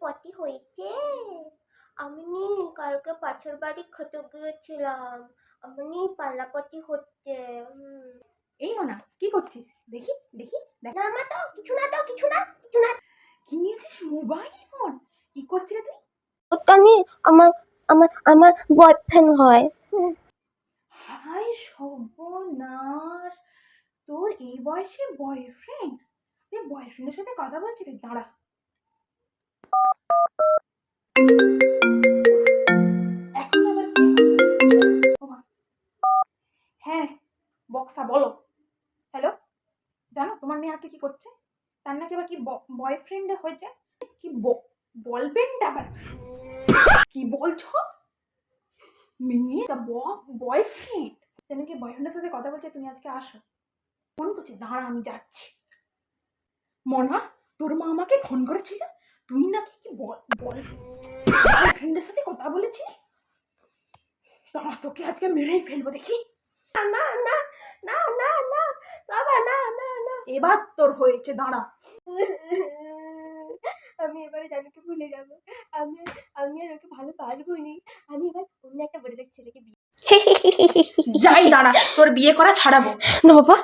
পটি হয়েছে? আমি কালকে পাশের বাড়ি খেতে গিয়েছিলাম, আমি পাল্লাপটি হচ্ছে। এই মোনা, কি করছিস? দেখি দেখি দেখ। না মা, তো কিছু না, তো কিছু না, কিছু না। কি নিয়েছিস? Mobile phone? কি করছিস তুই? ওটা আমার আমার আমার বয়ফ্রেন্ড হয়। হাই সর্বনাশ, তোর এই বয়সে বয়ফ্রেন্ড? তুই বয়ফ্রেন্ডের সাথে কথা বলছিস? দাঁড়া। এখন আবার কি? ওমা। হ্যাঁ বক্সা, বলো। হ্যালো, জানো তোমার মেয়ে আজকে কি করছে? তার নাকি আবার কি বয়ফ্রেন্ড হয়েছে? কি বলবেন আবার? কি বলছো? মেয়ে বয়ফ্রেন্ড? যেন কি বয়ফ্রেন্ডের সাথে কথা বলছে, তুমি আজকে আসো। ফোন করছি, দাঁড়া আমি যাচ্ছি। মনা, তোর মা আমাকে ফোন করেছিল, তুই নাকি কি বয়ফ্রেন্ডের সাথে কথা বলেছিস? দাঁড়া, তোকে আজকে মেরেই ফেলবো, দেখি। না না না না না না বাবা, না না না। এবার তোর হয়েছে, দাঁড়া। আমি এবারে জানুকে ভুলে যাবো। আমি আমি আর ওকে ভালো পারবো নি। আমি এবার অন্য একটা বড় ছেলেকে বিয়ে। যাই, দাঁড়া, তোর বিয়ে করা ছাড়াবো। না বাবা,